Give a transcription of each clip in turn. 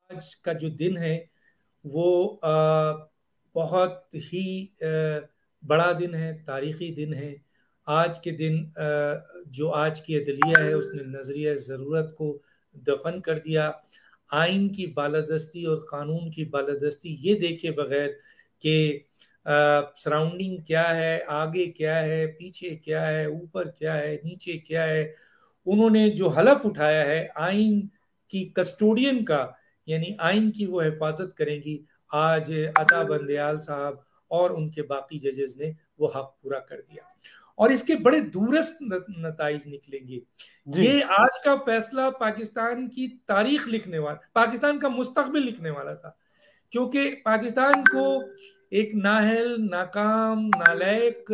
आज का जो दिन है वो बहुत ही बड़ा दिन है, तारीखी दिन है। आज के दिन जो आज की अदलिया है उसने नजरिया ज़रूरत को दफन कर दिया। आइन की बालादस्ती और कानून की बालादस्ती ये देखे बगैर कि सराउंडिंग क्या है, आगे क्या है, पीछे क्या है, ऊपर क्या है, नीचे क्या है, उन्होंने जो हलफ उठाया है आइन की कस्टोडियन का, यानी आइन की वो हिफाजत करेंगी, आज अता बंदयाल साहब और उनके बाकी जजेस ने वो हक पूरा कर दिया और इसके बड़े दूरस्थ नताइज निकलेंगे। जी। ये आज का फैसला पाकिस्तान की तारीख लिखने वाला, पाकिस्तान का मुस्तकबिल लिखने वाला था, क्योंकि पाकिस्तान को एक नाहल, नाकाम, नालायक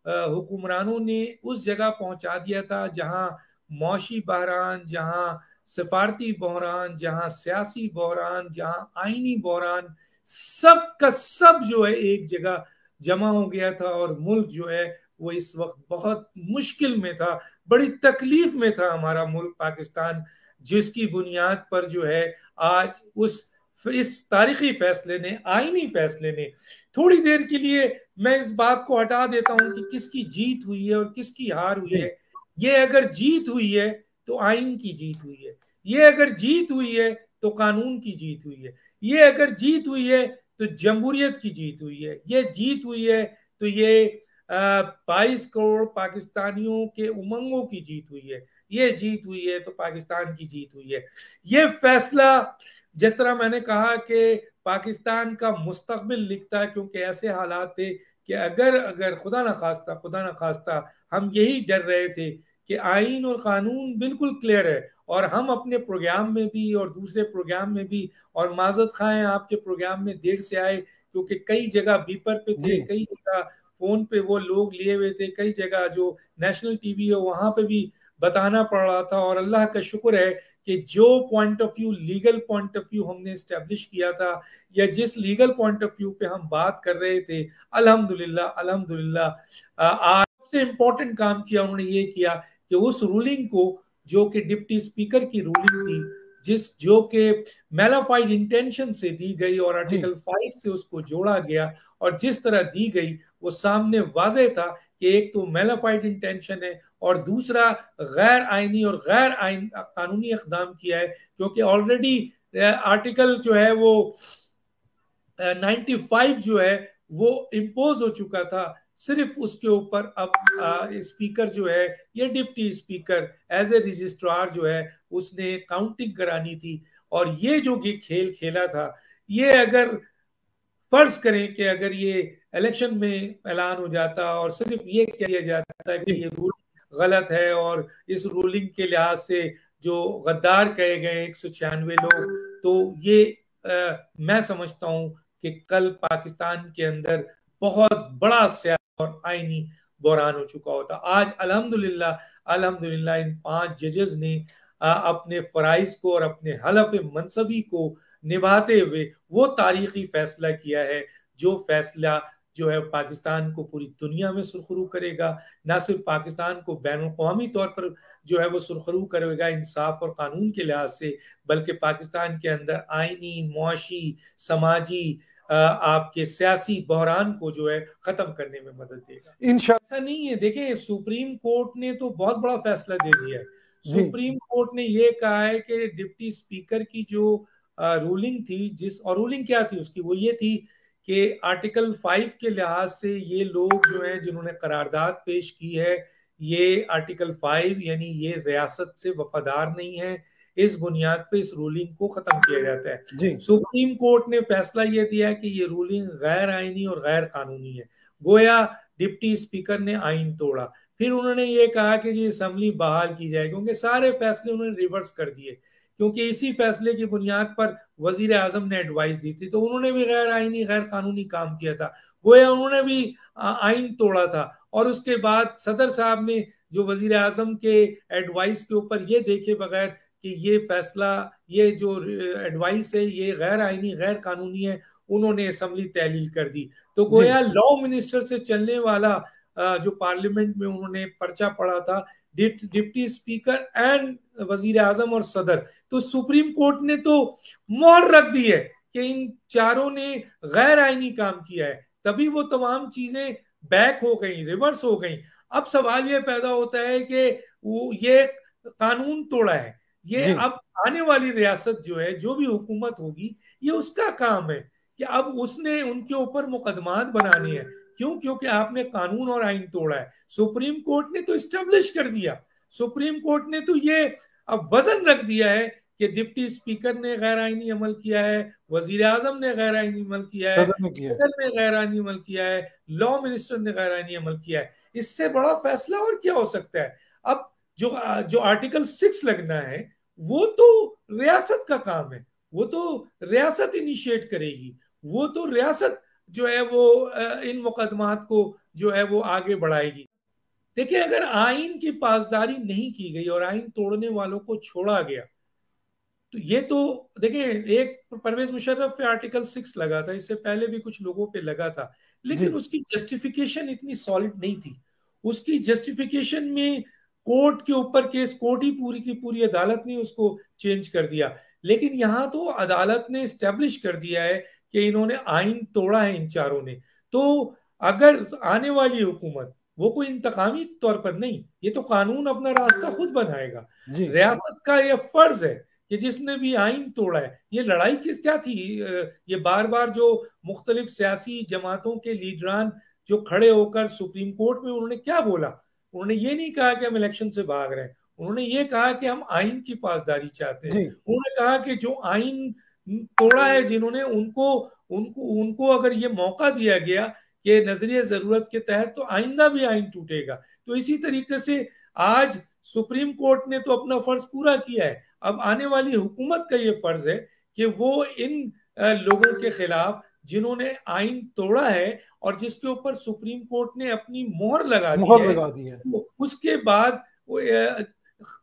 हुक्मरानों ने उस जगह पहुंचा दिया था जहां मौशी बहरान, जहां सफारती बहरान, जहां सियासी बहरान, जहां आईनी बहरान, सब का सब जो है एक जगह जमा हो गया था और मुल्क जो है वो इस वक्त बहुत मुश्किल में था, बड़ी तकलीफ में था हमारा मुल्क पाकिस्तान, जिसकी बुनियाद पर जो है आज उस इस तारीखी फैसले ने, आईनी फैसले ने, थोड़ी देर के लिए मैं इस बात को हटा देता हूं कि किसकी जीत हुई है और किसकी हार हुई जी। है। ये अगर जीत हुई है तो आइन की जीत हुई है, ये अगर जीत हुई है तो कानून की जीत हुई है, ये अगर जीत हुई है तो जमहूरियत की जीत हुई है, ये जीत हुई है तो ये 22 करोड़ पाकिस्तानियों के उमंगों की जीत हुई है, ये जीत हुई है तो पाकिस्तान की जीत हुई है। ये फैसला, जिस तरह मैंने कहा कि पाकिस्तान का मुस्तकबिल लिखता है, क्योंकि ऐसे हालात थे कि अगर अगर खुदा ना खास्ता हम यही डर रहे थे कि आइन और कानून बिल्कुल क्लियर है, और हम अपने प्रोग्राम में भी और दूसरे प्रोग्राम में भी, और माजरत खाएं आपके प्रोग्राम में देर से आए क्योंकि कई जगह बीपर पे जी। थे, कई जगह फोन पे वो लोग लिए हुए थे, कई जगह जो नेशनल टीवी है वहां पे भी बताना पड़ रहा था। और अल्लाह का शुक्र है कि जो point of view, legal point of view हमने स्टैब्लिश किया था, या जिस लीगल पॉइंट ऑफ व्यू पे हम बात कर रहे थे, अल्हम्दुलिल्लाह अल्हम्दुलिल्लाह आज सबसे इंपॉर्टेंट काम किया उन्होंने, ये किया कि उस रूलिंग को, जो कि डिप्टी स्पीकर की रूलिंग थी, जो कि मेलाफाइड इंटेंशन से दी गई और जी। आर्टिकल 5 से उसको जोड़ा गया, और जिस तरह दी गई वो सामने वाजे था कि एक तो मेलाफाइड इंटेंशन है और दूसरा गैर आइनी और गैर आइन कानूनी इकदाम किया है, क्योंकि ऑलरेडी आर्टिकल जो है वो 95 जो है वो इम्पोज हो चुका था। सिर्फ उसके ऊपर अब स्पीकर जो है या deputy speaker as a registrar जो है उसने काउंटिंग करानी थी। और ये जो खेल खेला था, ये अगर फर्ज करें कि अगर ये इलेक्शन में ऐलान हो जाता और सिर्फ ये कह दिया जाता कि जी। ये रूल गलत है, और इस रूलिंग के लिहाज से जो गद्दार कहे गए 196 लोग, तो ये मैं समझता हूं कि कल पाकिस्तान के अंदर बहुत बड़ा सियासी और आईनी बहरान हो चुका होता। आज अल्हम्दुलिल्लाह अल्हम्दुलिल्लाह इन 5 जजेस ने अपने फराइज को और अपने हलफ मनसबी को निभाते हुए वो तारीखी फैसला किया है, जो फैसला जो है पाकिस्तान को पूरी दुनिया में सुरखरू करेगा, ना सिर्फ पाकिस्तान को बैन अवी तौर पर जो है वो सुरखरू करेगा इंसाफ और कानून के लिहाज से, बल्कि पाकिस्तान के अंदर आइनी, मुआशी, समाजी, आपके सियासी बहरान को जो है खत्म करने में मदद देगा। इंशाल्लाह। ऐसा नहीं है, देखें सुप्रीम कोर्ट ने तो बहुत बड़ा फैसला दे दिया है। जी। सुप्रीम कोर्ट ने ये कहा है कि डिप्टी स्पीकर की जो रूलिंग थी, और रूलिंग क्या थी उसकी, वो ये थी कि आर्टिकल 5 के लिहाज से ये लोग जो हैं जिन्होंने करारदाद पेश की है, ये आर्टिकल 5 यानी ये रियासत से वफादार नहीं है, इस बुनियाद पे इस रूलिंग को खत्म किया जाता है। जी। सुप्रीम कोर्ट ने फैसला ये दिया है कि ये रूलिंग गैर आईनी और गैर कानूनी है, गोया डिप्टी स्पीकर ने आइन तोड़ा। फिर उन्होंने ये कहा कि ये असम्बली बहाल की जाए, क्योंकि सारे फैसले उन्होंने रिवर्स कर दिए, क्योंकि इसी फैसले की बुनियाद पर वजीर आजम ने एडवाइस दी थी, तो उन्होंने भी गैर आईनी गैर कानूनी काम किया था, गोया उन्होंने भी आइन तोड़ा था। और उसके बाद सदर साहब ने जो वजीर आजम के एडवाइस के ऊपर ये देखे बगैर कि ये फैसला, ये जो एडवाइस है ये गैर आईनी गैर कानूनी है, उन्होंने असम्बली तहलील कर दी। तो जी। गोया लॉ मिनिस्टर से चलने वाला जो पार्लियामेंट में उन्होंने पर्चा पढ़ा था, डिप्टी स्पीकर एंड वजीर आजम और सदर तो सुप्रीम कोर्ट ने तो मोहर रख दी है कि इन चारों ने गैर आईनी काम किया है, तभी वो तमाम चीजें बैक हो गई, रिवर्स हो गई। अब सवाल ये पैदा होता है कि वो ये कानून तोड़ा है, ये जी अब आने वाली रियासत जो है, जो भी हुकूमत होगी, ये उसका काम है कि अब उसने उनके ऊपर मुकदमात बनाने हैं। क्यों? क्योंकि आपने कानून और आइन तोड़ा है। सुप्रीम कोर्ट ने तो स्टेब्लिश कर दिया, सुप्रीम कोर्ट ने तो ये अब वजन रख दिया है कि डिप्टी स्पीकर ने गैर आईनी अमल किया है, वजीर आजम ने गैर आईनी अमल किया है, सदन ने किया है। सदन ने गैर आईनी अमल किया है, लॉ मिनिस्टर ने गैर आईनी अमल किया है। इससे बड़ा फैसला और क्या हो सकता है? अब जो जो आर्टिकल 6 लगना है, वो तो रियासत का काम है, वो तो रियासत इनिशिएट करेगी, वो तो रियासत जो है वो इन मुकदमात को जो है वो आगे बढ़ाएगी। देखिए, अगर आइन की पासदारी नहीं की गई और आइन तोड़ने वालों को छोड़ा गया, तो ये तो देखिए, एक परवेज मुशर्रफ पे आर्टिकल 6 लगा था, इससे पहले भी कुछ लोगों पे लगा था, जी लेकिन उसकी जस्टिफिकेशन इतनी सॉलिड नहीं थी। उसकी जस्टिफिकेशन में कोर्ट के ऊपर केस, कोर्ट ही पूरी की पूरी अदालत ने उसको चेंज कर दिया। लेकिन यहां तो अदालत ने स्टेब्लिश कर दिया है कि इन्होंने आइन तोड़ा है इन चारों ने। तो अगर आने वाली हुकूमत, वो कोई इंतकामी तौर पर नहीं, ये तो कानून अपना रास्ता खुद बनाएगा। जी रियासत का यह फर्ज है कि जिसने भी आइन तोड़ा है, ये लड़ाई किस क्या थी? ये बार बार जो मुख्तलिफ सियासी जमातों के लीडरान जो खड़े होकर सुप्रीम कोर्ट में, उन्होंने क्या बोला? उन्होंने ये नहीं कहा कि हम इलेक्शन से भाग रहे हैं, उन्होंने ये कहा कि हम आइन की पासदारी चाहते हैं। जी उन्होंने कहा कि जो आइन तोड़ा है जिन्होंने, उनको उनको उनको अगर ये मौका दिया गया कि नजरिए जरूरत के तहत, तो आइंदा भी आइन टूटेगा। तो इसी तरीके से आज सुप्रीम कोर्ट ने तो अपना फर्ज पूरा किया है, अब आने वाली हुकूमत का ये फर्ज है कि वो इन लोगों के खिलाफ जिन्होंने आइन तोड़ा है और जिसके ऊपर सुप्रीम कोर्ट ने अपनी मोहर लगा दी मुहर है, लगा दी है। तो उसके बाद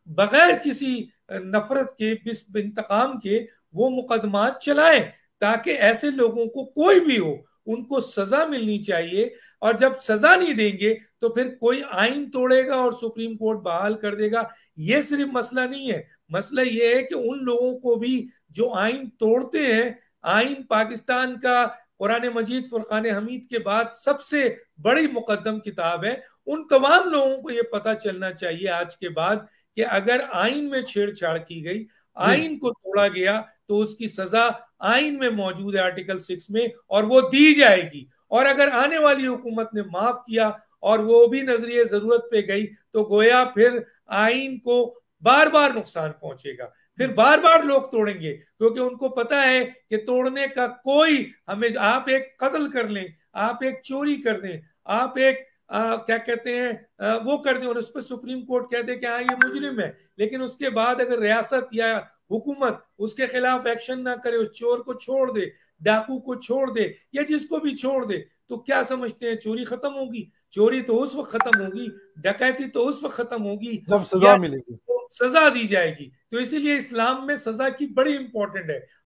बगैर किसी नफरत के, इंतकाम के, वो मुकदमात चलाएं, ताकि ऐसे लोगों को, कोई भी हो, उनको सजा मिलनी चाहिए। और जब सजा नहीं देंगे तो फिर कोई आइन तोड़ेगा और सुप्रीम कोर्ट बहाल कर देगा। ये सिर्फ मसला नहीं है, मसला ये है कि उन लोगों को भी जो आइन तोड़ते हैं, आइन पाकिस्तान का कुरान मजीद फुरकान हमीद के बाद सबसे बड़ी मुकद्दम किताब है, उन तमाम लोगों को ये पता चलना चाहिए आज के बाद कि अगर आइन में छेड़छाड़ की गई, जी आइन को तोड़ा गया, तो उसकी सजा आइन में मौजूद है आर्टिकल 6 में, और वो दी जाएगी। और अगर आने वाली हुकूमत ने माफ किया और वो भी नजरिए जरूरत पे गई, तो गोया फिर आइन को बार बार नुकसान पहुंचेगा, फिर बार बार लोग तोड़ेंगे, क्योंकि उनको पता है कि तोड़ने का कोई, हमें, आप एक कत्ल कर लें, आप एक चोरी कर दें, आप एक क्या कहते हैं, वो कर दें, और उस पर सुप्रीम कोर्ट कहते हैं कि हाँ ये मुजरिम है, लेकिन उसके बाद अगर रियासत या हुकूमत उसके खिलाफ एक्शन ना करे, उस चोर को छोड़ दे, डाकू को छोड़ दे, या जिसको भी छोड़ दे, तो क्या समझते हैं चोरी खत्म होगी? चोरी तो उस वक्त खत्म होगी, डकैती तो उस वक्त खत्म होगी जब या सजा मिलेगी। तो सजा दी जाएगी। तो इसीलिए इस्लाम में सजा की बड़ी इंपॉर्टेंट है।